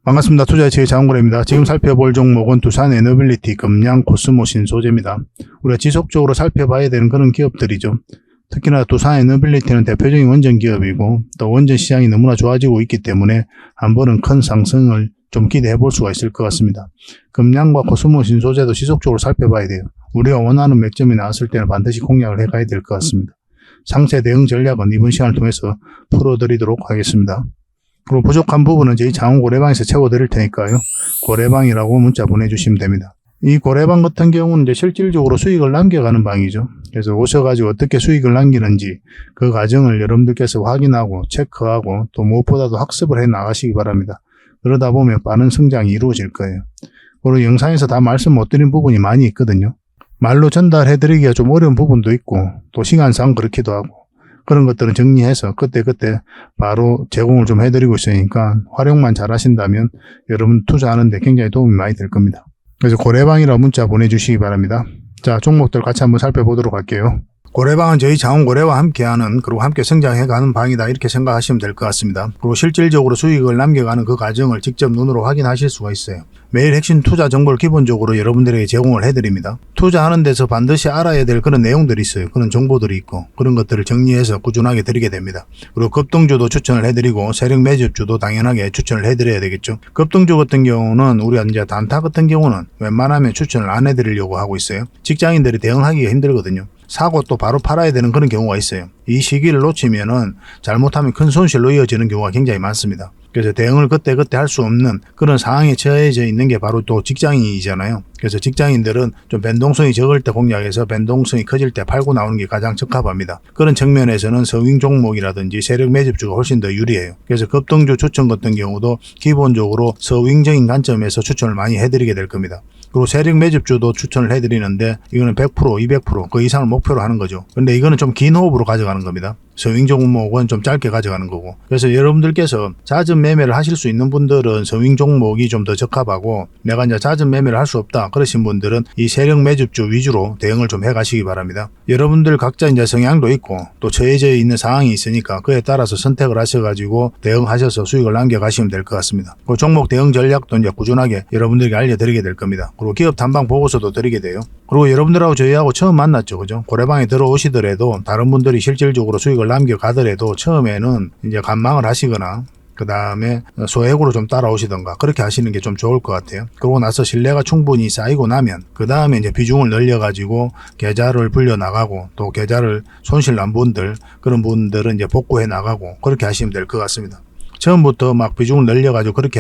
반갑습니다. 투자의 자원거래입니다. 지금 살펴볼 종목은 두산에너빌리티, 금양, 코스모 신소재입니다. 우리가 지속적으로 살펴봐야 되는 그런 기업들이죠. 특히나 두산에너빌리티는 대표적인 원전 기업이고 또 원전 시장이 너무나 좋아지고 있기 때문에 한 번은 큰 상승을 좀 기대해 볼 수가 있을 것 같습니다. 금양과 코스모 신소재도 지속적으로 살펴봐야 돼요. 우리가 원하는 맥점이 나왔을 때는 반드시 공략을 해가야 될 것 같습니다. 상세 대응 전략은 이번 시간을 통해서 풀어드리도록 하겠습니다. 그리고 부족한 부분은 저희 자원 고래방에서 채워드릴 테니까요. 고래방이라고 문자 보내주시면 됩니다. 이 고래방 같은 경우는 이제 실질적으로 수익을 남겨가는 방이죠. 그래서 오셔가지고 어떻게 수익을 남기는지 그 과정을 여러분들께서 확인하고 체크하고 또 무엇보다도 학습을 해 나가시기 바랍니다. 그러다 보면 빠른 성장이 이루어질 거예요. 그리고 영상에서 다 말씀 못 드린 부분이 많이 있거든요. 말로 전달해드리기가 좀 어려운 부분도 있고 또 시간상 그렇기도 하고 그런 것들은 정리해서 그때그때 바로 제공을 좀 해드리고 있으니까 활용만 잘 하신다면 여러분 투자하는데 굉장히 도움이 많이 될 겁니다. 그래서 고래방이라고 문자 보내주시기 바랍니다. 자, 종목들 같이 한번 살펴보도록 할게요. 고래방은 저희 자원고래와 함께하는 그리고 함께 성장해가는 방이다 이렇게 생각하시면 될 것 같습니다. 그리고 실질적으로 수익을 남겨가는 그 과정을 직접 눈으로 확인하실 수가 있어요. 매일 핵심 투자 정보를 기본적으로 여러분들에게 제공을 해드립니다. 투자하는 데서 반드시 알아야 될 그런 내용들이 있어요. 그런 정보들이 있고 그런 것들을 정리해서 꾸준하게 드리게 됩니다. 그리고 급등주도 추천을 해드리고 세력 매집주도 당연하게 추천을 해드려야 되겠죠. 급등주 같은 경우는 우리가 이제 단타 같은 경우는 웬만하면 추천을 안 해드리려고 하고 있어요. 직장인들이 대응하기가 힘들거든요. 사고 또 바로 팔아야 되는 그런 경우가 있어요. 이 시기를 놓치면은 잘못하면 큰 손실로 이어지는 경우가 굉장히 많습니다. 그래서 대응을 그때그때 할 수 없는 그런 상황에 처해져 있는 게 바로 또 직장인이잖아요. 그래서 직장인들은 좀 변동성이 적을 때 공략해서 변동성이 커질 때 팔고 나오는 게 가장 적합합니다. 그런 측면에서는 서윙 종목이라든지 세력 매집주가 훨씬 더 유리해요. 그래서 급등주 추천 같은 경우도 기본적으로 서윙적인 관점에서 추천을 많이 해드리게 될 겁니다. 그리고 세력 매집주도 추천을 해드리는데 이거는 100%, 200% 그 이상을 목표로 하는 거죠. 근데 이거는 좀 긴 호흡으로 가져가는 겁니다. 서윙 종목은 좀 짧게 가져가는 거고. 그래서 여러분들께서 잦은 매매를 하실 수 있는 분들은 서윙 종목이 좀 더 적합하고 내가 이제 잦은 매매를 할 수 없다 그러신 분들은 이 세력 매집주 위주로 대응을 좀 해가시기 바랍니다. 여러분들 각자 이제 성향도 있고 또 처해져 있는 상황이 있으니까 그에 따라서 선택을 하셔가지고 대응하셔서 수익을 남겨가시면 될 것 같습니다. 그 종목 대응 전략도 이제 꾸준하게 여러분들에게 알려드리게 될 겁니다. 그리고 기업 탐방 보고서도 드리게 돼요. 그리고 여러분들하고 저희하고 처음 만났죠, 그죠? 고래방에 들어오시더라도 다른 분들이 실질적으로 수익을 남겨가더라도 처음에는 이제 관망을 하시거나 그 다음에 소액으로 좀 따라오시던가 그렇게 하시는 게 좀 좋을 것 같아요. 그러고 나서 신뢰가 충분히 쌓이고 나면 그 다음에 이제 비중을 늘려가지고 계좌를 불려 나가고 또 계좌를 손실 난 분들 그런 분들은 이제 복구해 나가고 그렇게 하시면 될 것 같습니다. 처음부터 막 비중을 늘려가지고 그렇게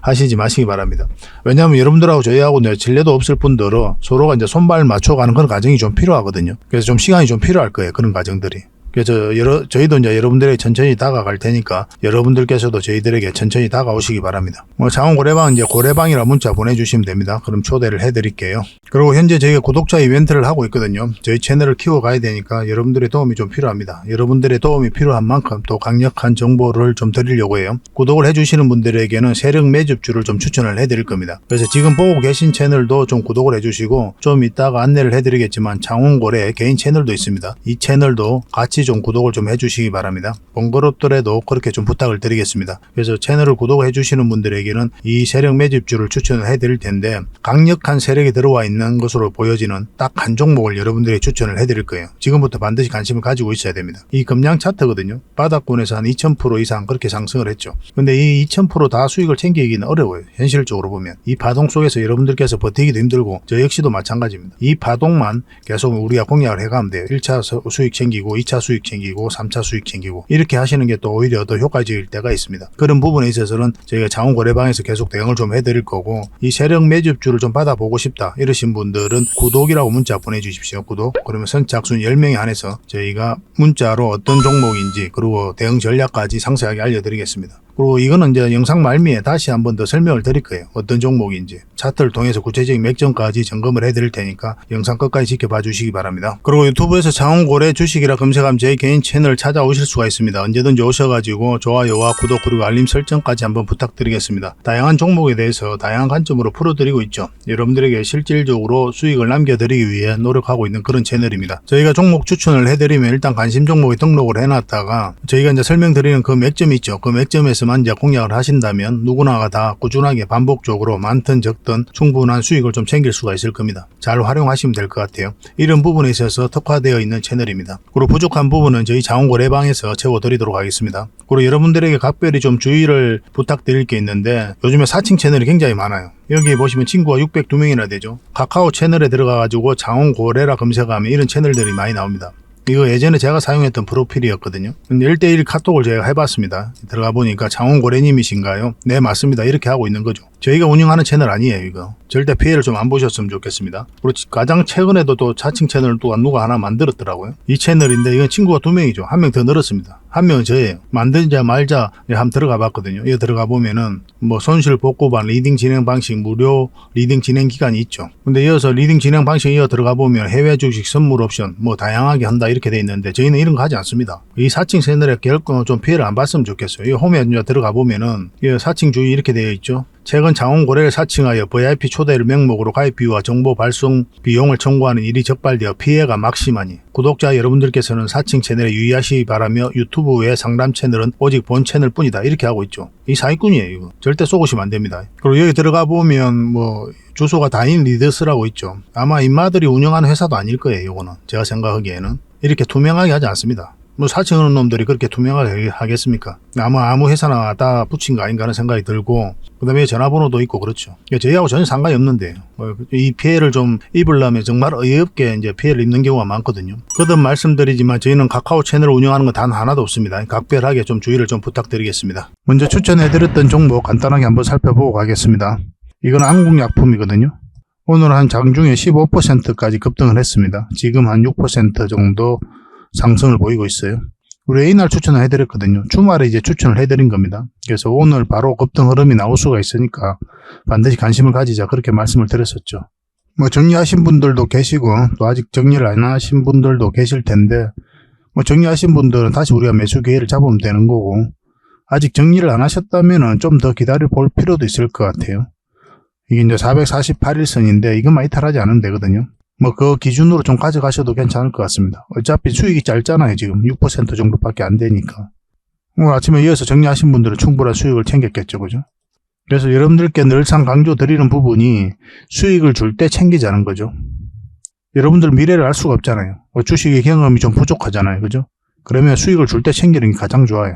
하시지 마시기 바랍니다. 왜냐하면 여러분들하고 저희하고 신뢰도 없을 분들은 서로가 이제 손발 맞춰가는 그런 과정이 좀 필요하거든요. 그래서 좀 시간이 좀 필요할 거예요. 그런 과정들이. 그래서 저희도 이제 여러분들에게 천천히 다가갈 테니까 여러분들께서도 저희들에게 천천히 다가오시기 바랍니다. 자원고래방 이제 고래방이라 문자 보내주시면 됩니다. 그럼 초대를 해드릴게요. 그리고 현재 저희가 구독자 이벤트를 하고 있거든요. 저희 채널을 키워가야 되니까 여러분들의 도움이 좀 필요합니다. 여러분들의 도움이 필요한 만큼 또 강력한 정보를 좀 드리려고 해요. 구독을 해주시는 분들에게는 세력 매집주를 좀 추천을 해드릴 겁니다. 그래서 지금 보고 계신 채널도 좀 구독을 해주시고 좀 이따가 안내를 해드리겠지만 장원고래 개인 채널도 있습니다. 이 채널도 같이 좀 구독을 좀 해주시기 바랍니다. 번거롭더라도 그렇게 좀 부탁을 드리겠습니다. 그래서 채널을 구독해 주시는 분들에게는 이 세력 매집주를 추천을 해드릴 텐데 강력한 세력이 들어와 있는 것으로 보여지는 딱 한 종목을 여러분들이 추천을 해드릴 거예요. 지금부터 반드시 관심을 가지고 있어야 됩니다. 이 금양 차트거든요. 바닥권에서 한 2000% 이상 그렇게 상승을 했죠. 근데 이 2000% 다 수익을 챙기기는 어려워요. 현실적으로 보면 이 파동 속에서 여러분들께서 버티기도 힘들고 저 역시도 마찬가지입니다. 이 파동만 계속 우리가 공략을 해가면 돼요. 1차 수익 챙기고 2차 수익 챙기고 3차 수익 챙기고 이렇게 하시는 게 또 오히려 더 효과적일 때가 있습니다. 그런 부분에 있어서는 저희가 자원거래방에서 계속 대응을 좀 해드릴 거고 이 세력 매집주를 좀 받아보고 싶다 이러신 분들은 구독이라고 문자 보내주십시오. 구독. 그러면 선착순 10명에 한해서 저희가 문자로 어떤 종목인지 그리고 대응 전략까지 상세하게 알려드리겠습니다. 그리고 이거는 이제 영상 말미에 다시 한번 더 설명을 드릴 거예요. 어떤 종목인지 차트를 통해서 구체적인 맥점까지 점검을 해드릴 테니까 영상 끝까지 지켜봐 주시기 바랍니다. 그리고 유튜브에서 자원고래 주식이라 검색하면 제 개인 채널 찾아오실 수가 있습니다. 언제든지 오셔가지고 좋아요와 구독 그리고 알림 설정까지 한번 부탁드리겠습니다. 다양한 종목에 대해서 다양한 관점으로 풀어드리고 있죠. 여러분들에게 실질적으로 수익을 남겨드리기 위해 노력하고 있는 그런 채널입니다. 저희가 종목 추천을 해드리면 일단 관심 종목에 등록을 해놨다가 저희가 이제 설명드리는 그 맥점이 있죠. 그 맥점에서 채널에서만 이제 공략을 하신다면 누구나가 다 꾸준하게 반복적으로 많든 적든 충분한 수익을 좀 챙길 수가 있을 겁니다. 잘 활용하시면 될 것 같아요. 이런 부분에 있어서 특화되어 있는 채널입니다. 그리고 부족한 부분은 저희 자원거래방에서 채워드리도록 하겠습니다. 그리고 여러분들에게 각별히 좀 주의를 부탁드릴 게 있는데 요즘에 사칭 채널이 굉장히 많아요. 여기 보시면 친구가 602명이나 되죠. 카카오 채널에 들어가가지고 자원거래라 검색하면 이런 채널들이 많이 나옵니다. 이거 예전에 제가 사용했던 프로필이었거든요. 근데 1대1 카톡을 제가 해봤습니다. 들어가 보니까 장원고래님이신가요? 네, 맞습니다. 이렇게 하고 있는 거죠. 저희가 운영하는 채널 아니에요, 이거. 절대 피해를 좀 안 보셨으면 좋겠습니다. 그리고 가장 최근에도 또 자칭 채널을 또 누가 하나 만들었더라고요. 이 채널인데 이건 친구가 2명이죠. 한 명 더 늘었습니다. 한 명은 저예요. 만들자 말자 한번 들어가 봤거든요. 이거 들어가 보면은 뭐 손실 복구반 리딩 진행 방식 무료 리딩 진행 기간이 있죠. 근데 이어서 리딩 진행 방식 이어 들어가 보면 해외 주식 선물 옵션 뭐 다양하게 한다 이렇게 돼 있는데 저희는 이런 거 하지 않습니다. 이 사칭 채널에 결코 좀 피해를 안 봤으면 좋겠어요. 이 홈에 들어가 보면은 이 사칭 주의 이렇게 되어 있죠. 최근 자원거래를 사칭하여 VIP 초대를 명목으로 가입 비유와 정보 발송 비용을 청구하는 일이 적발되어 피해가 막심하니 구독자 여러분들께서는 사칭 채널에 유의하시기 바라며 유튜브 외 상담 채널은 오직 본 채널 뿐이다 이렇게 하고 있죠. 이 사기꾼이에요. 이거 절대 속으시면 안 됩니다. 그리고 여기 들어가 보면 뭐 주소가 다인 리더스라고 있죠. 아마 인마들이 운영하는 회사도 아닐 거예요. 이거는 제가 생각하기에는 이렇게 투명하게 하지 않습니다. 뭐 사칭하는 놈들이 그렇게 투명하게 하겠습니까? 아마 아무 회사나 다 붙인 거 아닌가 하는 생각이 들고 그 다음에 전화번호도 있고 그렇죠. 저희하고 전혀 상관이 없는데 이 피해를 좀 입으려면 정말 어이없게 이제 피해를 입는 경우가 많거든요. 거듭 말씀드리지만 저희는 카카오 채널을 운영하는 건 단 하나도 없습니다. 각별하게 좀 주의를 좀 부탁드리겠습니다. 먼저 추천해드렸던 종목 간단하게 한번 살펴보고 가겠습니다. 이건 안국약품이거든요. 오늘 한 장중에 15%까지 급등을 했습니다. 지금 한 6% 정도 상승을 보이고 있어요. 우리 A날 추천을 해드렸거든요. 주말에 이제 추천을 해드린 겁니다. 그래서 오늘 바로 급등 흐름이 나올 수가 있으니까 반드시 관심을 가지자 그렇게 말씀을 드렸었죠. 뭐 정리하신 분들도 계시고 또 아직 정리를 안 하신 분들도 계실 텐데 뭐 정리하신 분들은 다시 우리가 매수 기회를 잡으면 되는 거고 아직 정리를 안 하셨다면 좀 더 기다려 볼 필요도 있을 것 같아요. 이게 이제 448일선인데 이것만 이탈하지 않으면 되거든요. 뭐 그 기준으로 좀 가져가셔도 괜찮을 것 같습니다. 어차피 수익이 짧잖아요. 지금 6% 정도밖에 안 되니까. 오늘 아침에 이어서 정리하신 분들은 충분한 수익을 챙겼겠죠. 그죠? 그래서 여러분들께 늘상 강조드리는 부분이 수익을 줄 때 챙기자는 거죠. 여러분들 미래를 알 수가 없잖아요. 주식의 경험이 좀 부족하잖아요. 그죠? 그러면 수익을 줄 때 챙기는 게 가장 좋아요.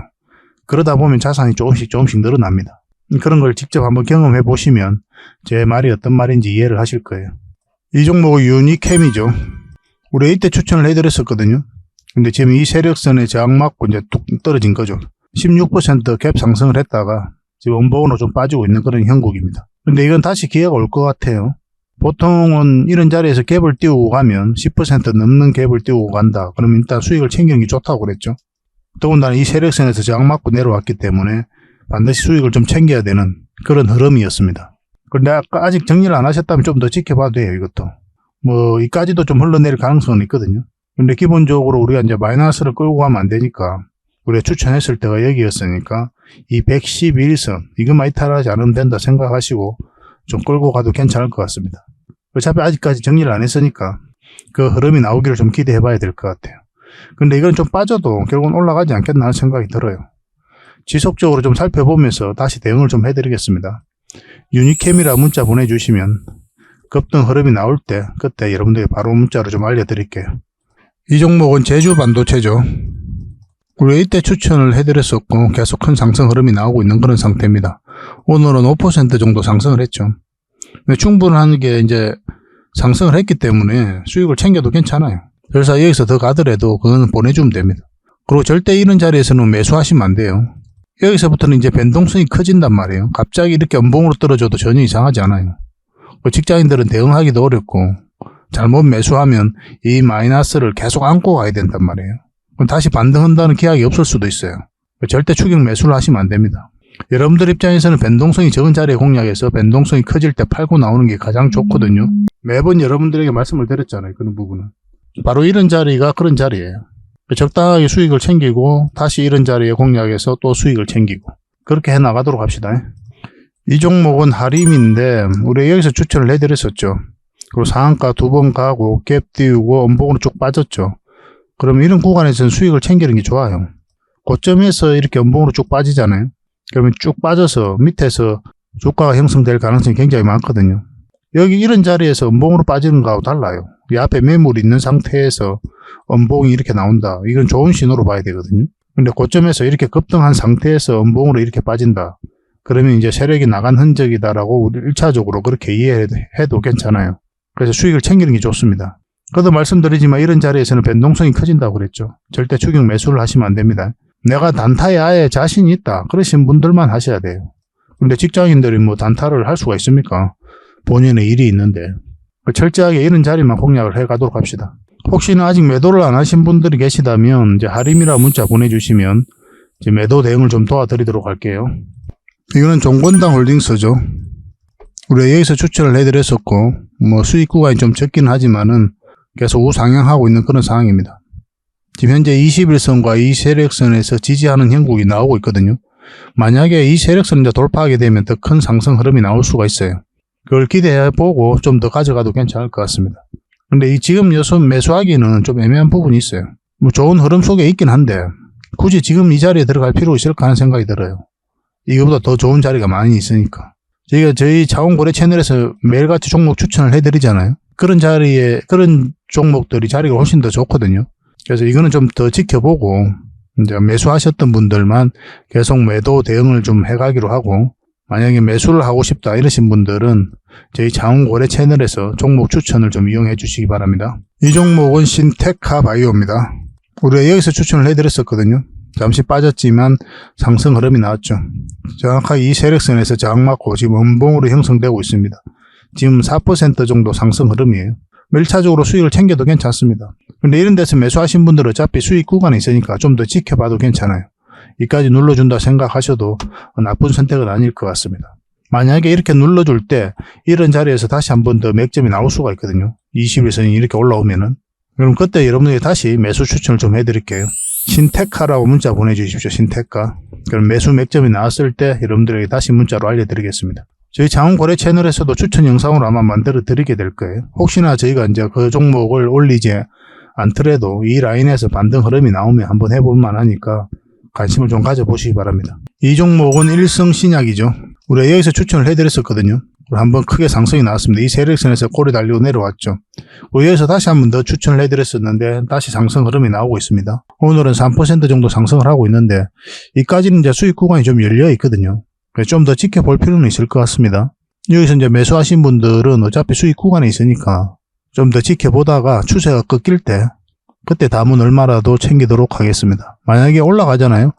그러다 보면 자산이 조금씩 늘어납니다. 그런 걸 직접 한번 경험해 보시면 제 말이 어떤 말인지 이해를 하실 거예요. 이 종목은 유니캠이죠. 우리 이때 추천을 해드렸었거든요. 근데 지금 이 세력선에 저항 맞고 이제 뚝 떨어진 거죠. 16% 갭 상승을 했다가 지금 원복으로 좀 빠지고 있는 그런 형국입니다. 근데 이건 다시 기회가 올 것 같아요. 보통은 이런 자리에서 갭을 띄우고 가면 10% 넘는 갭을 띄우고 간다. 그러면 일단 수익을 챙기는 게 좋다고 그랬죠. 더군다나 이 세력선에서 저항 맞고 내려왔기 때문에 반드시 수익을 좀 챙겨야 되는 그런 흐름이었습니다. 그런데 아직 정리를 안 하셨다면 좀 더 지켜봐도 돼요, 이것도. 뭐, 이까지도 좀 흘러내릴 가능성은 있거든요. 근데 기본적으로 우리가 이제 마이너스를 끌고 가면 안 되니까, 우리가 추천했을 때가 여기였으니까, 이 111선, 이것만 이탈하지 않으면 된다 생각하시고, 좀 끌고 가도 괜찮을 것 같습니다. 어차피 아직까지 정리를 안 했으니까, 그 흐름이 나오기를 좀 기대해 봐야 될 것 같아요. 근데 이건 좀 빠져도 결국은 올라가지 않겠나 하는 생각이 들어요. 지속적으로 좀 살펴보면서 다시 대응을 좀 해드리겠습니다. 유니캠이라 문자 보내주시면 급등 흐름이 나올 때 그때 여러분들이 바로 문자로 좀 알려드릴게요. 이 종목은 제주 반도체죠. 우리 이때 추천을 해드렸었고 계속 큰 상승 흐름이 나오고 있는 그런 상태입니다. 오늘은 5% 정도 상승을 했죠. 근데 충분한 게 이제 상승을 했기 때문에 수익을 챙겨도 괜찮아요. 그래서 여기서 더 가더라도 그건 보내주면 됩니다. 그리고 절대 이런 자리에서는 매수하시면 안 돼요. 여기서부터는 이제 변동성이 커진단 말이에요. 갑자기 이렇게 연봉으로 떨어져도 전혀 이상하지 않아요. 직장인들은 대응하기도 어렵고 잘못 매수하면 이 마이너스를 계속 안고 가야 된단 말이에요. 그럼 다시 반등한다는 기약이 없을 수도 있어요. 절대 추격 매수를 하시면 안 됩니다. 여러분들 입장에서는 변동성이 적은 자리에 공략해서 변동성이 커질 때 팔고 나오는 게 가장 좋거든요. 매번 여러분들에게 말씀을 드렸잖아요. 그런 부분은. 바로 이런 자리가 그런 자리예요. 적당하게 수익을 챙기고 다시 이런 자리에 공략해서 또 수익을 챙기고 그렇게 해나가도록 합시다. 이 종목은 하림인데 우리 여기서 추천을 해드렸었죠. 그리고 상한가 2번 가고 갭 띄우고 원복으로 쭉 빠졌죠. 그럼 이런 구간에서는 수익을 챙기는 게 좋아요. 고점에서 이렇게 원복으로 쭉 빠지잖아요. 그러면 쭉 빠져서 밑에서 주가가 형성될 가능성이 굉장히 많거든요. 여기 이런 자리에서 음봉으로 빠지는 거하고 달라요. 이 앞에 매물이 있는 상태에서 음봉이 이렇게 나온다. 이건 좋은 신호로 봐야 되거든요. 근데 고점에서 이렇게 급등한 상태에서 음봉으로 이렇게 빠진다. 그러면 이제 세력이 나간 흔적이다라고 우리 1차적으로 그렇게 이해해도 괜찮아요. 그래서 수익을 챙기는 게 좋습니다. 그래도 말씀드리지만 이런 자리에서는 변동성이 커진다고 그랬죠. 절대 추격 매수를 하시면 안 됩니다. 내가 단타에 아예 자신이 있다. 그러신 분들만 하셔야 돼요. 근데 직장인들이 뭐 단타를 할 수가 있습니까? 본인의 일이 있는데. 철저하게 이런 자리만 공략을 해 가도록 합시다. 혹시나 아직 매도를 안 하신 분들이 계시다면 이제 할인이라 문자 보내주시면 이제 매도 대응을 좀 도와드리도록 할게요. 이거는 종건당 홀딩스죠. 우리가 여기서 추천을 해드렸었고 뭐 수익 구간이 좀 적긴 하지만은 계속 우상향하고 있는 그런 상황입니다. 지금 현재 21선과 이 세력선에서 지지하는 형국이 나오고 있거든요. 만약에 이 세력선을 이제 돌파하게 되면 더 큰 상승 흐름이 나올 수가 있어요. 그걸 기대해보고 좀 더 가져가도 괜찮을 것 같습니다. 근데 이 지금 매수하기는 좀 애매한 부분이 있어요. 뭐 좋은 흐름 속에 있긴 한데 굳이 지금 이 자리에 들어갈 필요 있을까 하는 생각이 들어요. 이거보다 더 좋은 자리가 많이 있으니까. 저희가 저희 자원거래 채널에서 매일같이 종목 추천을 해드리잖아요. 그런 자리에 그런 종목들이 자리가 훨씬 더 좋거든요. 그래서 이거는 좀 더 지켜보고 이제 매수하셨던 분들만 계속 매도 대응을 좀 해가기로 하고, 만약에 매수를 하고 싶다 이러신 분들은 저희 자원거래 채널에서 종목 추천을 좀 이용해 주시기 바랍니다. 이 종목은 신테카 바이오입니다. 우리가 여기서 추천을 해드렸었거든요. 잠시 빠졌지만 상승 흐름이 나왔죠. 정확하게 이 세력선에서 저항 맞고 지금 음봉으로 형성되고 있습니다. 지금 4% 정도 상승 흐름이에요. 1차적으로 수익을 챙겨도 괜찮습니다. 근데 이런 데서 매수하신 분들은 어차피 수익 구간이 있으니까 좀 더 지켜봐도 괜찮아요. 이까지 눌러준다 생각하셔도 나쁜 선택은 아닐 것 같습니다. 만약에 이렇게 눌러줄 때 이런 자리에서 다시 한 번 더 맥점이 나올 수가 있거든요. 21선이 이렇게 올라오면은. 그럼 그때 여러분들이 다시 매수 추천을 좀 해드릴게요. 신테카라고 문자 보내주십시오. 신테카. 그럼 매수 맥점이 나왔을 때 여러분들에게 다시 문자로 알려드리겠습니다. 저희 자원거래 채널에서도 추천 영상으로 아마 만들어 드리게 될 거예요. 혹시나 저희가 이제 그 종목을 올리지 않더라도 이 라인에서 반등 흐름이 나오면 한번 해볼 만하니까 관심을 좀 가져보시기 바랍니다. 이 종목은 일성신약이죠. 우리가 여기서 추천을 해드렸었거든요. 한번 크게 상승이 나왔습니다. 이 세력선에서 꼬리 달리고 내려왔죠. 여기서 다시 한번 더 추천을 해드렸었는데 다시 상승 흐름이 나오고 있습니다. 오늘은 3% 정도 상승을 하고 있는데 이까지는 이제 수익 구간이 좀 열려 있거든요. 좀 더 지켜볼 필요는 있을 것 같습니다. 여기서 이제 매수하신 분들은 어차피 수익 구간에 있으니까 좀 더 지켜보다가 추세가 꺾일 때 그때 담은 얼마라도 챙기도록 하겠습니다. 만약에 올라가잖아요.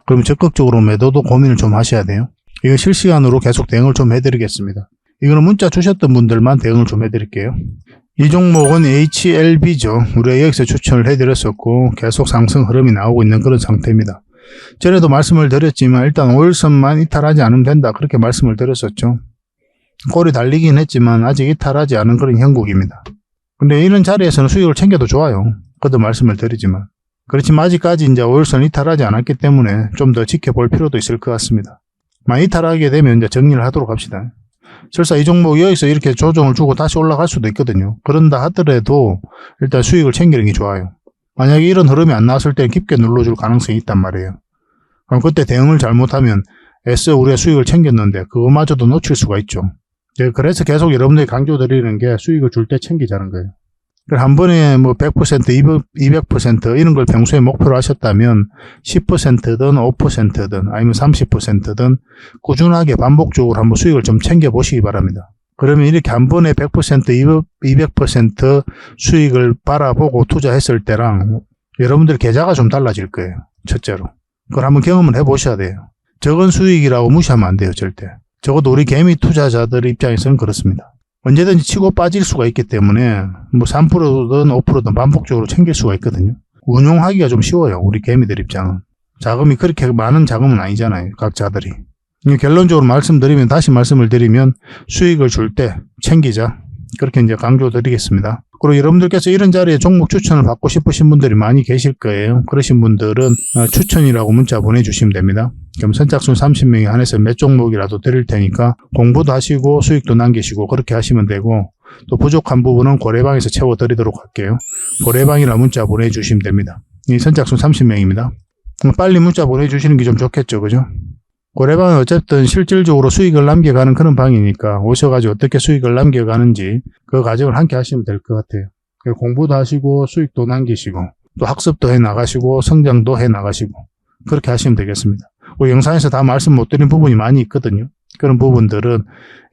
그럼 적극적으로 매도도 고민을 좀 하셔야 돼요. 이거 실시간으로 계속 대응을 좀 해드리겠습니다. 이거는 문자 주셨던 분들만 대응을 좀 해드릴게요. 이 종목은 HLB죠. 우리가 여기서 추천을 해드렸었고 계속 상승 흐름이 나오고 있는 그런 상태입니다. 전에도 말씀을 드렸지만 일단 5일선만 이탈하지 않으면 된다 그렇게 말씀을 드렸었죠. 꼬리 달리긴 했지만 아직 이탈하지 않은 그런 형국입니다. 근데 이런 자리에서는 수익을 챙겨도 좋아요. 그것도 말씀을 드리지만 그렇지만 아직까지 이제 5일선 이탈하지 않았기 때문에 좀 더 지켜볼 필요도 있을 것 같습니다. 만약 이탈하게 되면 이제 정리를 하도록 합시다. 설사 이 종목 여기서 이렇게 조정을 주고 다시 올라갈 수도 있거든요. 그런다 하더라도 일단 수익을 챙기는 게 좋아요. 만약에 이런 흐름이 안 나왔을 때 깊게 눌러줄 가능성이 있단 말이에요. 그럼 그때 대응을 잘못하면 애써 우리가 수익을 챙겼는데 그거마저도 놓칠 수가 있죠. 그래서 계속 여러분들이 강조드리는 게 수익을 줄 때 챙기자는 거예요. 한 번에 뭐 100%, 200% 이런 걸 평소에 목표로 하셨다면 10%든 5%든 아니면 30%든 꾸준하게 반복적으로 한번 수익을 좀 챙겨보시기 바랍니다. 그러면 이렇게 한 번에 100%, 200% 수익을 바라보고 투자했을 때랑 여러분들 계좌가 좀 달라질 거예요. 첫째로. 그걸 한번 경험을 해보셔야 돼요. 적은 수익이라고 무시하면 안 돼요. 절대. 적어도 우리 개미 투자자들 입장에서는 그렇습니다. 언제든지 치고 빠질 수가 있기 때문에 뭐 3%든 5%든 반복적으로 챙길 수가 있거든요. 운용하기가 좀 쉬워요. 우리 개미들 입장은. 자금이 그렇게 많은 자금은 아니잖아요. 각자들이. 결론적으로 다시 말씀을 드리면 수익을 줄 때 챙기자. 그렇게 이제 강조드리겠습니다. 그리고 여러분들께서 이런 자리에 종목 추천을 받고 싶으신 분들이 많이 계실 거예요. 그러신 분들은 추천이라고 문자 보내주시면 됩니다. 그럼 선착순 30명에 한해서 몇 종목이라도 드릴 테니까 공부도 하시고 수익도 남기시고 그렇게 하시면 되고, 또 부족한 부분은 고래방에서 채워드리도록 할게요. 고래방이라 문자 보내주시면 됩니다. 이 선착순 30명입니다. 빨리 문자 보내주시는 게 좀 좋겠죠, 그죠? 고래방은 어쨌든 실질적으로 수익을 남겨가는 그런 방이니까 오셔가지고 어떻게 수익을 남겨가는지 그 과정을 함께 하시면 될 것 같아요. 공부도 하시고 수익도 남기시고 또 학습도 해 나가시고 성장도 해 나가시고 그렇게 하시면 되겠습니다. 우리 영상에서 다 말씀 못 드린 부분이 많이 있거든요. 그런 부분들은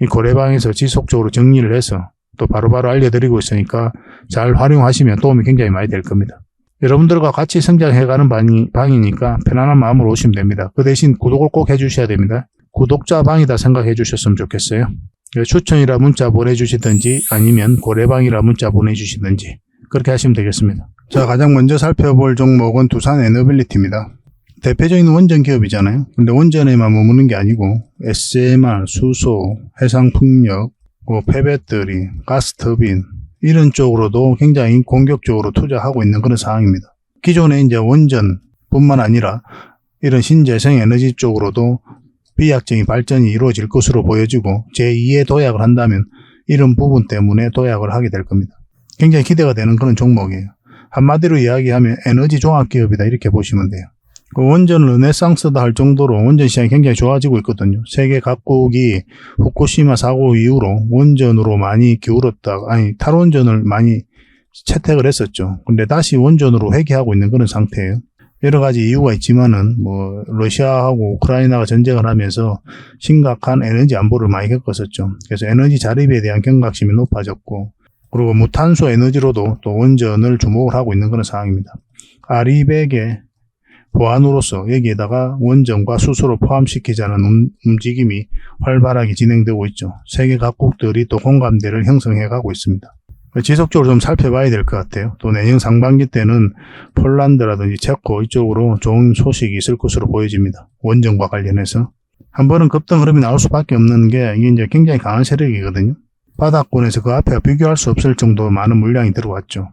이 고래방에서 지속적으로 정리를 해서 또 바로바로 알려드리고 있으니까 잘 활용하시면 도움이 굉장히 많이 될 겁니다. 여러분들과 같이 성장해가는 방이니까 편안한 마음으로 오시면 됩니다. 그 대신 구독을 꼭 해주셔야 됩니다. 구독자 방이다 생각해 주셨으면 좋겠어요. 추천이라 문자 보내주시든지 아니면 고래방이라 문자 보내주시든지 그렇게 하시면 되겠습니다. 자, 가장 먼저 살펴볼 종목은 두산 에너빌리티입니다. 대표적인 원전 기업이잖아요. 근데 원전에만 머무는 게 아니고 SMR, 수소, 해상풍력, 폐배터리, 가스터빈 이런 쪽으로도 굉장히 공격적으로 투자하고 있는 그런 상황입니다. 기존에 이제 원전뿐만 아니라 이런 신재생 에너지 쪽으로도 비약적인 발전이 이루어질 것으로 보여지고 제2의 도약을 한다면 이런 부분 때문에 도약을 하게 될 겁니다. 굉장히 기대가 되는 그런 종목이에요. 한마디로 이야기하면 에너지 종합기업이다 이렇게 보시면 돼요. 원전 르네상스다 할 정도로 원전 시장이 굉장히 좋아지고 있거든요. 세계 각국이 후쿠시마 사고 이후로 원전으로 많이 탈원전을 많이 채택을 했었죠. 근데 다시 원전으로 회귀하고 있는 그런 상태예요. 여러 가지 이유가 있지만은 러시아하고 우크라이나가 전쟁을 하면서 심각한 에너지 안보를 많이 겪었었죠. 그래서 에너지 자립에 대한 경각심이 높아졌고 그리고 무탄소 에너지로도 또 원전을 주목을 하고 있는 그런 상황입니다. 아리백의 보안으로서 여기에다가 원전과 수소를 포함시키자는 움직임이 활발하게 진행되고 있죠. 세계 각국들이 또 공감대를 형성해 가고 있습니다. 지속적으로 좀 살펴봐야 될 것 같아요. 또 내년 상반기 때는 폴란드라든지 체코 이쪽으로 좋은 소식이 있을 것으로 보여집니다. 원전과 관련해서. 한 번은 급등 흐름이 나올 수밖에 없는 게 이게 이제 굉장히 강한 세력이거든요. 바닥권에서 그 앞에 비교할 수 없을 정도로 많은 물량이 들어왔죠.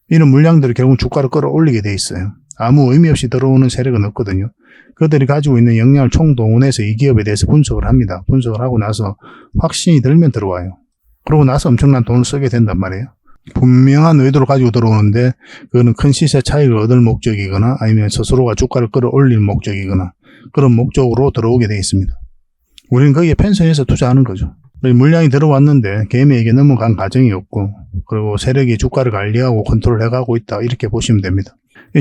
이런 물량들이 결국 주가를 끌어올리게 돼 있어요. 아무 의미 없이 들어오는 세력은 없거든요. 그들이 가지고 있는 역량을 총동원해서 이 기업에 대해서 분석을 합니다. 분석을 하고 나서 확신이 들면 들어와요. 그러고 나서 엄청난 돈을 쓰게 된단 말이에요. 분명한 의도를 가지고 들어오는데 그거는 큰 시세 차익을 얻을 목적이거나 아니면 스스로가 주가를 끌어올릴 목적이거나 그런 목적으로 들어오게 되어 있습니다. 우리는 거기에 펜션해서 투자하는 거죠. 물량이 들어왔는데 개미에게 넘어간 과정이 없고 그리고 세력이 주가를 관리하고 컨트롤해가고 있다 이렇게 보시면 됩니다.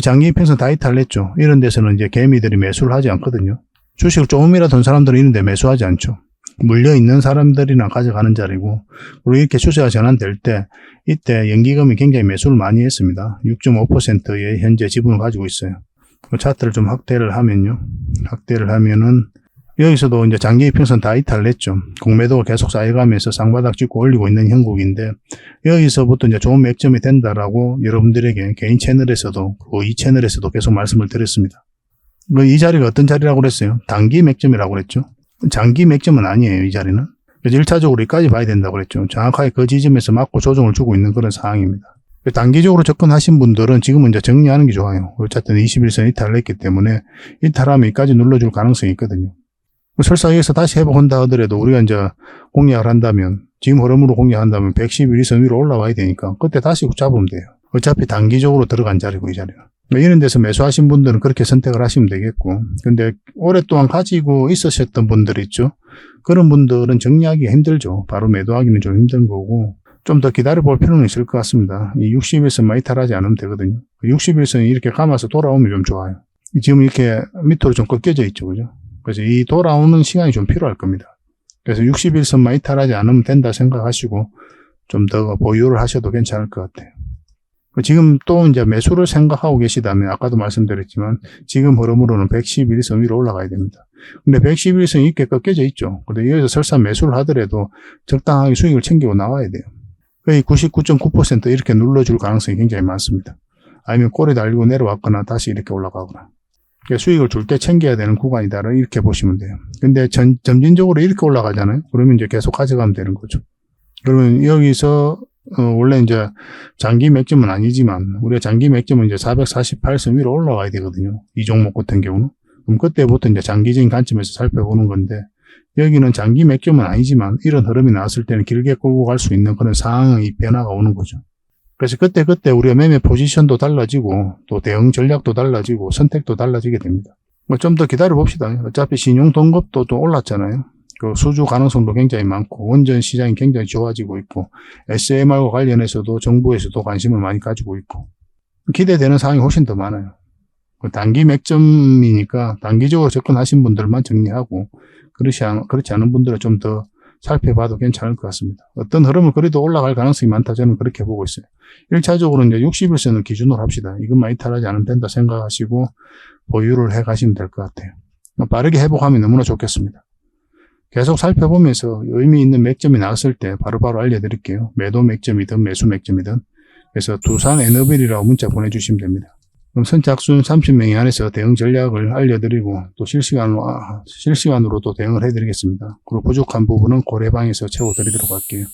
장기 펜션 다 이탈했죠. 이런 데서는 이제 개미들이 매수를 하지 않거든요. 주식을 조금이라도 든 사람들은 이런 데 매수하지 않죠. 물려있는 사람들이나 가져가는 자리고 그리고 이렇게 추세가 전환될 때 이때 연기금이 굉장히 매수를 많이 했습니다. 6.5%의 현재 지분을 가지고 있어요. 차트를 좀 확대를 하면은 여기서도 이제 장기 이평선 다 이탈냈죠. 공매도가 계속 쌓여가면서 쌍바닥 찍고 올리고 있는 형국인데 여기서부터 이제 좋은 맥점이 된다라고 여러분들에게 개인 채널에서도 그리고 이 채널에서도 계속 말씀을 드렸습니다. 이 자리가 어떤 자리라고 그랬어요? 단기 맥점이라고 그랬죠. 장기 맥점은 아니에요, 이 자리는. 그래서 1차적으로 여기까지 봐야 된다고 그랬죠. 정확하게 그 지점에서 맞고 조정을 주고 있는 그런 상황입니다. 단기적으로 접근하신 분들은 지금은 이제 정리하는 게 좋아요. 어쨌든 21선 이탈을 했기 때문에 이탈하면 여기까지 눌러줄 가능성이 있거든요. 설사 여기서 다시 회복한다 하더라도 우리가 이제 공략을 한다면 지금 흐름으로 공략한다면 111선 위로 올라와야 되니까 그때 다시 잡으면 돼요. 어차피 단기적으로 들어간 자리고 이 자리는. 이런 데서 매수하신 분들은 그렇게 선택을 하시면 되겠고 근데 오랫동안 가지고 있으셨던 분들 있죠. 그런 분들은 정리하기가 힘들죠. 바로 매도하기는 좀 힘든 거고 좀 더 기다려볼 필요는 있을 것 같습니다. 이 61선만 이탈하지 않으면 되거든요. 61선이 이렇게 감아서 돌아오면 좀 좋아요. 지금 이렇게 밑으로 좀 꺾여져 있죠. 그죠? 그래서 이 돌아오는 시간이 좀 필요할 겁니다. 그래서 61선만 이탈하지 않으면 된다 생각하시고 좀 더 보유를 하셔도 괜찮을 것 같아요. 지금 또 이제 매수를 생각하고 계시다면 아까도 말씀드렸지만 지금 흐름으로는 111선 위로 올라가야 됩니다. 근데 111선이 이렇게 꺾여져 있죠. 근데 여기서 설사 매수를 하더라도 적당하게 수익을 챙기고 나와야 돼요. 거의 99.9% 이렇게 눌러줄 가능성이 굉장히 많습니다. 아니면 꼬리 달리고 내려왔거나 다시 이렇게 올라가거나. 수익을 줄 때 챙겨야 되는 구간이다 이렇게 보시면 돼요. 근데 점진적으로 이렇게 올라가잖아요. 그러면 이제 계속 가져가면 되는 거죠. 그러면 여기서 원래 이제 장기 맥점은 아니지만 우리가 장기 맥점은 이제 448선 위로 올라가야 되거든요. 이 종목 같은 경우는. 그럼 그때부터 이제 장기적인 관점에서 살펴보는 건데 여기는 장기 맥점은 아니지만 이런 흐름이 나왔을 때는 길게 끌고 갈 수 있는 그런 상황의 변화가 오는 거죠. 그래서 그때 우리가 매매 포지션도 달라지고 또 대응 전략도 달라지고 선택도 달라지게 됩니다. 뭐 좀 더 기다려 봅시다. 어차피 신용 등급도 또 올랐잖아요. 그 수주 가능성도 굉장히 많고 원전 시장이 굉장히 좋아지고 있고 SMR과 관련해서도 정부에서도 관심을 많이 가지고 있고 기대되는 사항이 훨씬 더 많아요. 단기 맥점이니까 단기적으로 접근하신 분들만 정리하고 그렇지 않은 분들은 좀 더 살펴봐도 괜찮을 것 같습니다. 어떤 흐름을 그래도 올라갈 가능성이 많다 저는 그렇게 보고 있어요. 1차적으로 이제 60일선을 기준으로 합시다. 이것만 이탈하지 않으면 된다 생각하시고 보유를 해 가시면 될 것 같아요. 빠르게 회복하면 너무나 좋겠습니다. 계속 살펴보면서 의미 있는 맥점이 나왔을 때 바로바로 알려드릴게요. 매도 맥점이든 매수 맥점이든. 그래서 두산에너빌이라고 문자 보내주시면 됩니다. 그럼 선착순 30명이 안에서 대응 전략을 알려드리고 또 실시간으로 또 대응을 해드리겠습니다. 그리고 부족한 부분은 고래방에서 채워드리도록 할게요.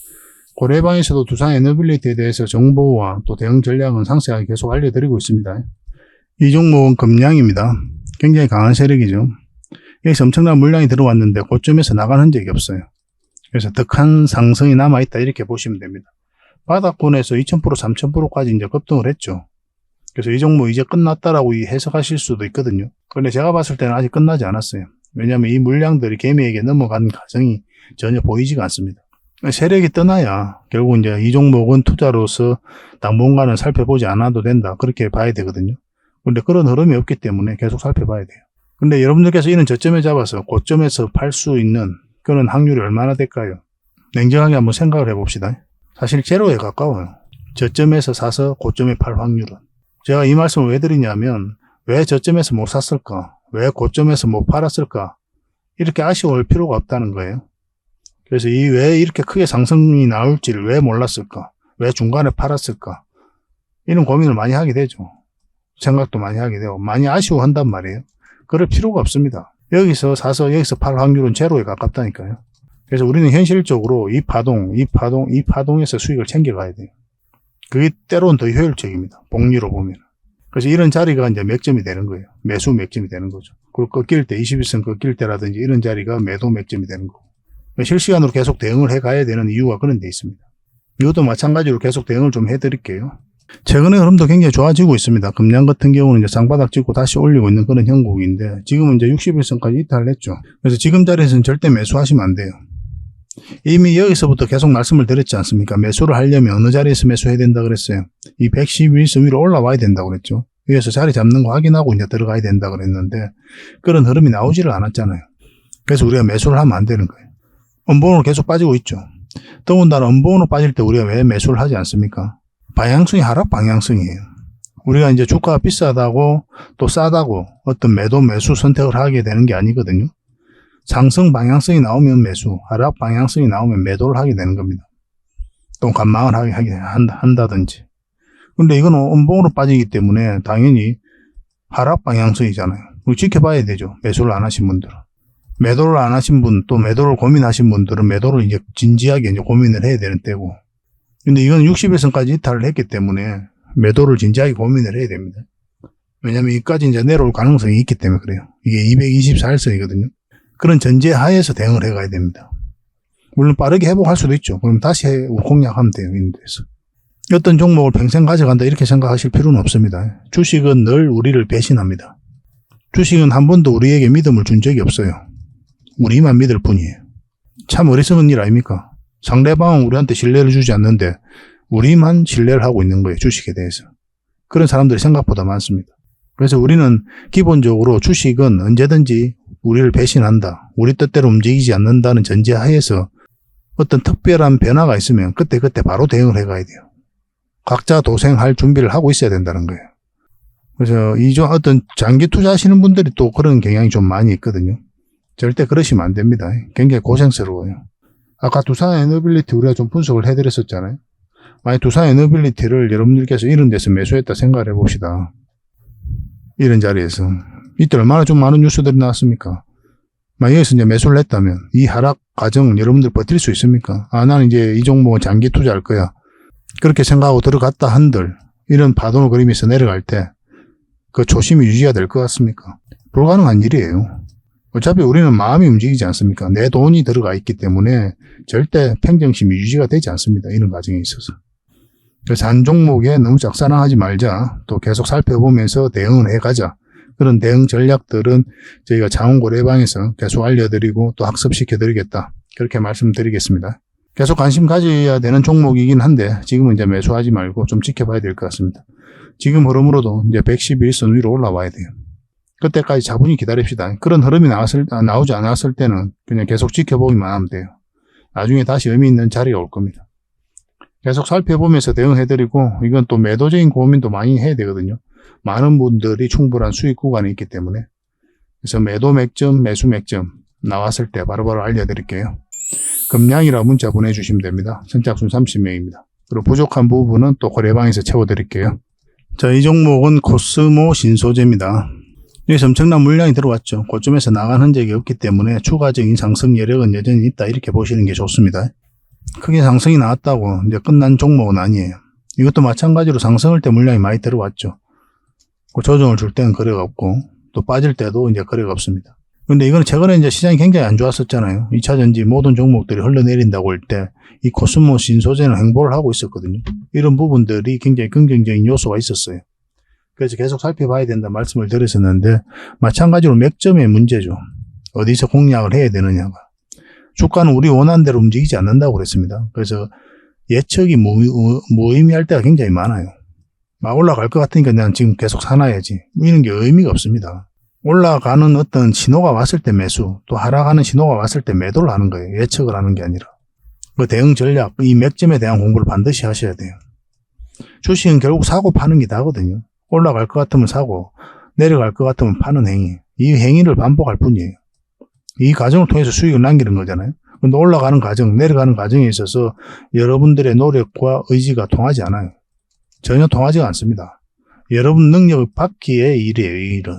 고래방에서도 두산에너빌리티에 대해서 정보와 또 대응 전략은 상세하게 계속 알려드리고 있습니다. 이 종목은 금량입니다. 굉장히 강한 세력이죠. 여기서 엄청난 물량이 들어왔는데 고점에서 나간 흔적이 없어요. 그래서 덕한 상승이 남아있다 이렇게 보시면 됩니다. 바닥권에서 2000%, 3000%까지 이제 급등을 했죠. 그래서 이 종목 이제 끝났다라고 해석하실 수도 있거든요. 그런데 제가 봤을 때는 아직 끝나지 않았어요. 왜냐하면 이 물량들이 개미에게 넘어가는 과정이 전혀 보이지가 않습니다. 세력이 떠나야 결국 이제 이 종목은 투자로서 당분간은 살펴보지 않아도 된다. 그렇게 봐야 되거든요. 그런데 그런 흐름이 없기 때문에 계속 살펴봐야 돼요. 근데 여러분들께서 이런 저점에 잡아서 고점에서 팔 수 있는 그런 확률이 얼마나 될까요? 냉정하게 한번 생각을 해봅시다. 사실 제로에 가까워요. 저점에서 사서 고점에 팔 확률은. 제가 이 말씀을 왜 드리냐면 왜 저점에서 못 샀을까? 왜 고점에서 못 팔았을까? 이렇게 아쉬워할 필요가 없다는 거예요. 그래서 왜 이렇게 크게 상승이 나올지를 왜 몰랐을까? 왜 중간에 팔았을까? 이런 고민을 많이 하게 되죠. 생각도 많이 하게 되고 많이 아쉬워한단 말이에요. 그럴 필요가 없습니다. 여기서 사서 여기서 팔 확률은 제로에 가깝다니까요. 그래서 우리는 현실적으로 이 파동에서 수익을 챙겨가야 돼요. 그게 때로는 더 효율적입니다. 복리로 보면. 그래서 이런 자리가 이제 맥점이 되는 거예요. 매수 맥점이 되는 거죠. 그리고 꺾일 때, 21선 꺾일 때라든지 이런 자리가 매도 맥점이 되는 거고. 실시간으로 계속 대응을 해 가야 되는 이유가 그런 데 있습니다. 이것도 마찬가지로 계속 대응을 좀 해드릴게요. 최근에 흐름도 굉장히 좋아지고 있습니다. 금양 같은 경우는 이제 쌍바닥 찍고 다시 올리고 있는 그런 형국인데 지금은 이제 61선까지 이탈을 했죠. 그래서 지금 자리에서는 절대 매수하시면 안 돼요. 이미 여기서부터 계속 말씀을 드렸지 않습니까? 매수를 하려면 어느 자리에서 매수해야 된다 그랬어요. 이 111선 위로 올라와야 된다고 그랬죠. 위에서 자리 잡는 거 확인하고 이제 들어가야 된다 그랬는데 그런 흐름이 나오지를 않았잖아요. 그래서 우리가 매수를 하면 안 되는 거예요. 음봉으로 계속 빠지고 있죠. 더군다나 음봉으로 빠질 때 우리가 왜 매수를 하지 않습니까? 방향성이 하락 방향성이에요. 우리가 이제 주가가 비싸다고 또 싸다고 어떤 매수 선택을 하게 되는 게 아니거든요. 상승 방향성이 나오면 매수, 하락 방향성이 나오면 매도를 하게 되는 겁니다. 또 관망을 하게 한다든지. 근데 이건 음봉으로 빠지기 때문에 당연히 하락 방향성이잖아요. 지켜봐야 되죠. 매수를 안 하신 분들은. 매도를 안 하신 분, 또 매도를 고민하신 분들은 매도를 이제 진지하게 이제 고민을 해야 되는 때고. 근데 이건 60일선까지 이탈을 했기 때문에 매도를 진지하게 고민을 해야 됩니다. 왜냐면 여기까지 이제 내려올 가능성이 있기 때문에 그래요. 이게 224일선이거든요. 그런 전제 하에서 대응을 해가야 됩니다. 물론 빠르게 회복할 수도 있죠. 그럼 다시 공략하면 돼요. 이런 데서. 어떤 종목을 평생 가져간다 이렇게 생각하실 필요는 없습니다. 주식은 늘 우리를 배신합니다. 주식은 한 번도 우리에게 믿음을 준 적이 없어요. 우리만 믿을 뿐이에요. 참 어리석은 일 아닙니까? 상대방은 우리한테 신뢰를 주지 않는데 우리만 신뢰를 하고 있는 거예요. 주식에 대해서. 그런 사람들이 생각보다 많습니다. 그래서 우리는 기본적으로 주식은 언제든지 우리를 배신한다. 우리 뜻대로 움직이지 않는다는 전제하에서 어떤 특별한 변화가 있으면 그때 바로 대응을 해가야 돼요. 각자 도생할 준비를 하고 있어야 된다는 거예요. 그래서 어떤 장기 투자하시는 분들이 또 그런 경향이 좀 많이 있거든요. 절대 그러시면 안 됩니다. 굉장히 고생스러워요. 아까 두산에너빌리티 우리가 좀 분석을 해드렸었잖아요. 만약 두산에너빌리티를 여러분들께서 이런 데서 매수했다 생각을 해봅시다. 이런 자리에서. 이때 얼마나 좀 많은 뉴스들이 나왔습니까? 여기서 이제 매수를 했다면 이 하락 과정은 여러분들 버틸 수 있습니까? 나는 이제 이 종목은 장기 투자할 거야. 그렇게 생각하고 들어갔다 한들 이런 파동을 그리면서 내려갈 때 그 초심이 유지가 될 것 같습니까? 불가능한 일이에요. 어차피 우리는 마음이 움직이지 않습니까? 내 돈이 들어가 있기 때문에 절대 평정심이 유지가 되지 않습니다. 이런 과정에 있어서. 그래서 한 종목에 너무 짝사랑하지 말자. 또 계속 살펴보면서 대응을 해가자. 그런 대응 전략들은 저희가 자원고래방에서 계속 알려드리고 또 학습시켜드리겠다. 그렇게 말씀드리겠습니다. 계속 관심 가져야 되는 종목이긴 한데 지금은 이제 매수하지 말고 좀 지켜봐야 될 것 같습니다. 지금 흐름으로도 이제 111선 위로 올라와야 돼요. 그때까지 차분히 기다립시다. 그런 흐름이 나오지 않았을 때는 그냥 계속 지켜보기만 하면 돼요. 나중에 다시 의미 있는 자리가 올 겁니다. 계속 살펴보면서 대응해드리고 이건 또 매도적인 고민도 많이 해야 되거든요. 많은 분들이 충분한 수익 구간이 있기 때문에 그래서 매도 맥점, 매수 맥점 나왔을 때 바로바로 알려드릴게요. 금량이라 문자 보내주시면 됩니다. 선착순 30명입니다. 그리고 부족한 부분은 또 거래방에서 채워드릴게요. 자, 이 종목은 코스모 신소재입니다. 여기서 엄청난 물량이 들어왔죠. 고점에서 나간 흔적이 없기 때문에 추가적인 상승 여력은 여전히 있다 이렇게 보시는 게 좋습니다. 크게 상승이 나왔다고 이제 끝난 종목은 아니에요. 이것도 마찬가지로 상승할 때 물량이 많이 들어왔죠. 조정을 줄 때는 거래가 없고 또 빠질 때도 이제 거래가 없습니다. 근데 이거는 최근에 이제 시장이 굉장히 안 좋았었잖아요. 2차전지 모든 종목들이 흘러내린다고 할 때 이 코스모 신소재는 횡보를 하고 있었거든요. 이런 부분들이 굉장히 긍정적인 요소가 있었어요. 그래서 계속 살펴봐야 된다 말씀을 드렸었는데 마찬가지로 맥점의 문제죠. 어디서 공략을 해야 되느냐가. 주가는 우리 원하는 대로 움직이지 않는다고 그랬습니다. 그래서 예측이 무의미할 때가 굉장히 많아요. 막 올라갈 것 같으니까 난 지금 계속 사놔야지. 이런 게 의미가 없습니다. 올라가는 어떤 신호가 왔을 때 매수, 또 하락하는 신호가 왔을 때 매도를 하는 거예요. 예측을 하는 게 아니라. 그 대응 전략, 이 맥점에 대한 공부를 반드시 하셔야 돼요. 주식은 결국 사고 파는 게 다거든요. 올라갈 것 같으면 사고, 내려갈 것 같으면 파는 행위. 이 행위를 반복할 뿐이에요. 이 과정을 통해서 수익을 남기는 거잖아요. 근데 올라가는 과정, 내려가는 과정에 있어서 여러분들의 노력과 의지가 통하지 않아요. 전혀 통하지가 않습니다. 여러분 능력 밖의 일이에요, 이 일은.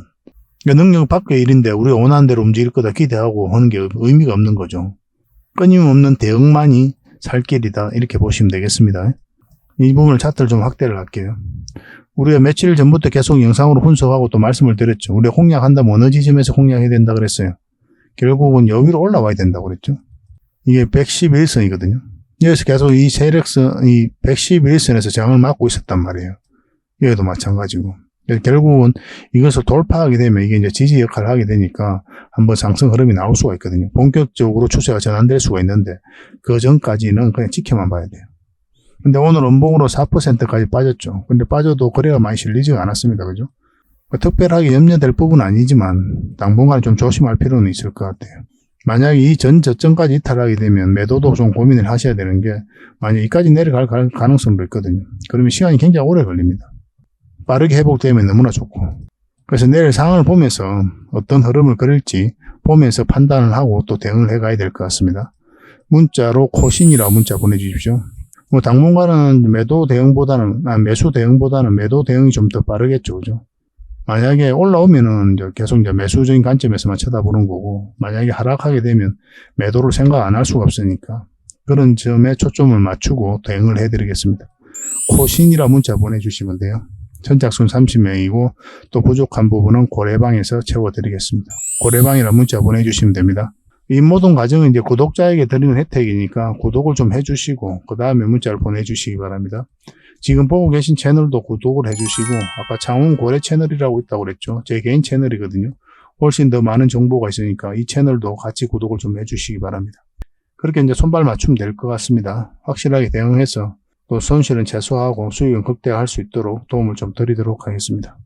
그러니까 능력 밖의 일인데 우리가 원하는 대로 움직일 거다 기대하고 하는 게 의미가 없는 거죠. 끊임없는 대응만이 살 길이다 이렇게 보시면 되겠습니다. 이 부분을 차트를 좀 확대를 할게요. 우리가 며칠 전부터 계속 영상으로 분석하고 또 말씀을 드렸죠. 우리가 공략한다면 어느 지점에서 공략해야 된다 그랬어요. 결국은 여기로 올라와야 된다고 그랬죠. 이게 111선이거든요. 여기서 계속 이 세력선, 이 111선에서 저항을 막고 있었단 말이에요. 여기도 마찬가지고. 결국은 이것을 돌파하게 되면 이게 이제 지지 역할을 하게 되니까 한번 상승 흐름이 나올 수가 있거든요. 본격적으로 추세가 전환될 수가 있는데 그 전까지는 그냥 지켜만 봐야 돼요. 근데 오늘 음봉으로 4%까지 빠졌죠. 근데 빠져도 거래가 많이 실리지가 않았습니다. 그죠? 특별하게 염려될 부분은 아니지만 당분간 좀 조심할 필요는 있을 것 같아요. 만약에 이 저점까지 이탈하게 되면 매도도 좀 고민을 하셔야 되는 게 만약 여기까지 내려갈 가능성도 있거든요. 그러면 시간이 굉장히 오래 걸립니다. 빠르게 회복되면 너무나 좋고. 그래서 내일 상황을 보면서 어떤 흐름을 그릴지 보면서 판단을 하고 또 대응을 해가야 될 것 같습니다. 문자로 코신이라고 문자 보내주십시오. 뭐 당분간은 매수 대응보다는 매도 대응이 좀 더 빠르겠죠. 그죠? 만약에 올라오면은 계속 이제 매수적인 관점에서만 쳐다보는 거고, 만약에 하락하게 되면 매도를 생각 안 할 수가 없으니까 그런 점에 초점을 맞추고 대응을 해드리겠습니다. 코신이라 문자 보내주시면 돼요. 선착순 30명이고 또 부족한 부분은 고래방에서 채워드리겠습니다. 고래방이라 문자 보내주시면 됩니다. 이 모든 과정은 이제 구독자에게 드리는 혜택이니까 구독을 좀 해주시고 그 다음에 문자를 보내주시기 바랍니다. 지금 보고 계신 채널도 구독을 해주시고 아까 창원고래 채널이라고 있다고 그랬죠. 제 개인 채널이거든요. 훨씬 더 많은 정보가 있으니까 이 채널도 같이 구독을 좀 해주시기 바랍니다. 그렇게 이제 손발 맞추면 될 것 같습니다. 확실하게 대응해서 또 손실은 최소화하고 수익은 극대화할 수 있도록 도움을 좀 드리도록 하겠습니다.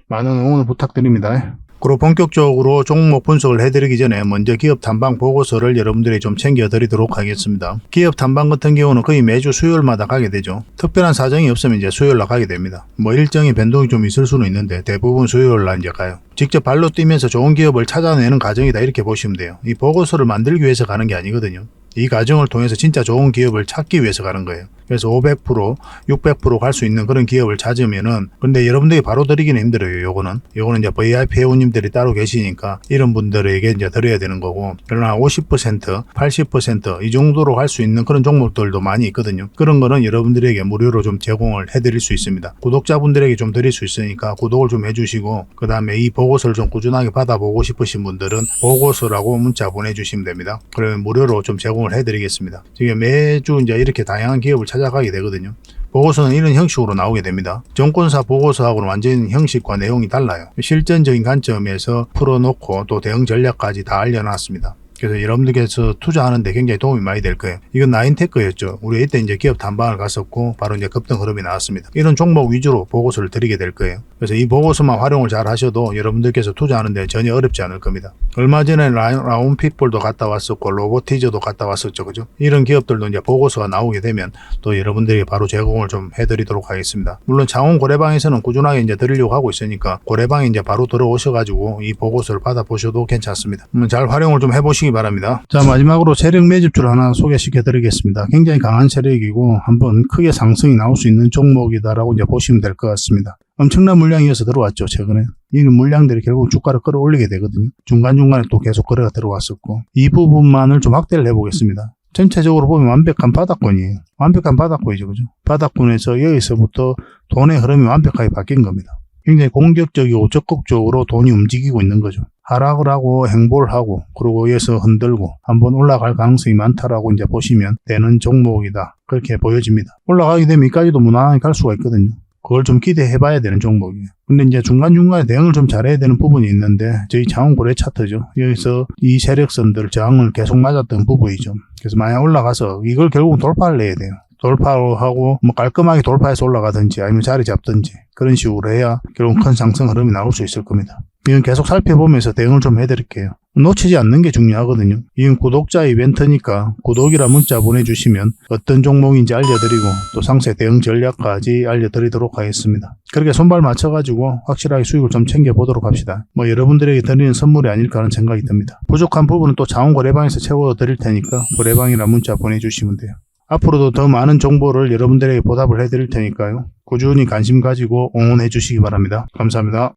많은 응원 부탁드립니다. 그리고 본격적으로 종목 분석을 해드리기 전에 먼저 기업 탐방 보고서를 여러분들이 좀 챙겨드리도록 하겠습니다. 기업 탐방 같은 경우는 거의 매주 수요일마다 가게 되죠. 특별한 사정이 없으면 이제 수요일날 가게 됩니다. 뭐 일정의 변동이 좀 있을 수는 있는데 대부분 수요일날 이제 가요. 직접 발로 뛰면서 좋은 기업을 찾아내는 과정이다 이렇게 보시면 돼요. 이 보고서를 만들기 위해서 가는 게 아니거든요. 이 과정을 통해서 진짜 좋은 기업을 찾기 위해서 가는 거예요. 그래서 500%, 600% 갈 수 있는 그런 기업을 찾으면은, 근데 여러분들이 바로 드리기는 힘들어요. 요거는 이제 VIP 회원님들이 따로 계시니까 이런 분들에게 이제 드려야 되는 거고, 그러나 50%, 80% 이 정도로 갈 수 있는 그런 종목들도 많이 있거든요. 그런 거는 여러분들에게 무료로 좀 제공을 해드릴 수 있습니다. 구독자분들에게 좀 드릴 수 있으니까 구독을 좀 해주시고, 그 다음에 이 보고서를 좀 꾸준하게 받아보고 싶으신 분들은 보고서라고 문자 보내주시면 됩니다. 그러면 무료로 좀 제공을 해드리겠습니다. 지금 매주 이제 이렇게 다양한 기업을 찾아가게 되거든요. 보고서는 이런 형식으로 나오게 됩니다. 정권사 보고서하고는 완전히 형식과 내용이 달라요. 실전적인 관점에서 풀어놓고 또 대응 전략까지 다 알려놨습니다. 그래서 여러분들께서 투자하는데 굉장히 도움이 많이 될 거예요. 이건 나인테크였죠. 우리 이때 이제 기업 탐방을 갔었고 바로 이제 급등 흐름이 나왔습니다. 이런 종목 위주로 보고서를 드리게 될 거예요. 그래서 이 보고서만 활용을 잘 하셔도 여러분들께서 투자하는데 전혀 어렵지 않을 겁니다. 얼마 전에 라운핏볼도 갔다 왔었고 로보티저도 갔다 왔었죠. 그죠? 이런 기업들도 이제 보고서가 나오게 되면 또 여러분들이 바로 제공을 좀 해드리도록 하겠습니다. 물론 창원 고래방에서는 꾸준하게 이제 드리려고 하고 있으니까 고래방에 이제 바로 들어오셔가지고 이 보고서를 받아보셔도 괜찮습니다. 잘 활용을 좀 해보시기 바랍니다. 자, 마지막으로 세력 매집주를 하나 소개시켜 드리겠습니다. 굉장히 강한 세력이고 한번 크게 상승이 나올 수 있는 종목이다라고 이제 보시면 될 것 같습니다. 엄청난 물량이어서 들어왔죠. 최근에 이런 물량들이 결국 주가를 끌어올리게 되거든요. 중간중간에 또 계속 거래가 들어왔었고 이 부분만을 좀 확대를 해보겠습니다. 전체적으로 보면 완벽한 바닥권이에요. 완벽한 바닥권이죠. 그죠? 바닥권에서 여기서부터 돈의 흐름이 완벽하게 바뀐 겁니다. 굉장히 공격적이고 적극적으로 돈이 움직이고 있는 거죠. 하락을 하고 행보를 하고 그리고 여기서 흔들고 한번 올라갈 가능성이 많다라고 이제 보시면 되는 종목이다. 그렇게 보여집니다. 올라가게 되면 여기까지도 무난하게 갈 수가 있거든요. 그걸 좀 기대해 봐야 되는 종목이에요. 근데 이제 중간중간에 대응을 좀 잘해야 되는 부분이 있는데 저희 창원 고래 차트죠. 여기서 이 세력선들 저항을 계속 맞았던 부분이죠. 그래서 만약 올라가서 이걸 결국 돌파를 내야 돼요. 돌파하고 뭐 깔끔하게 돌파해서 올라가든지 아니면 자리 잡든지 그런 식으로 해야 결국 큰 상승 흐름이 나올 수 있을 겁니다. 이건 계속 살펴보면서 대응을 좀 해드릴게요. 놓치지 않는 게 중요하거든요. 이건 구독자 이벤트니까 구독이라 문자 보내주시면 어떤 종목인지 알려드리고 또 상세 대응 전략까지 알려드리도록 하겠습니다. 그렇게 손발 맞춰가지고 확실하게 수익을 좀 챙겨보도록 합시다. 뭐 여러분들에게 드리는 선물이 아닐까 하는 생각이 듭니다. 부족한 부분은 또 창원 고래방에서 채워드릴 테니까 고래방이라 문자 보내주시면 돼요. 앞으로도 더 많은 정보를 여러분들에게 보답을 해드릴 테니까요. 꾸준히 관심 가지고 응원해 주시기 바랍니다. 감사합니다.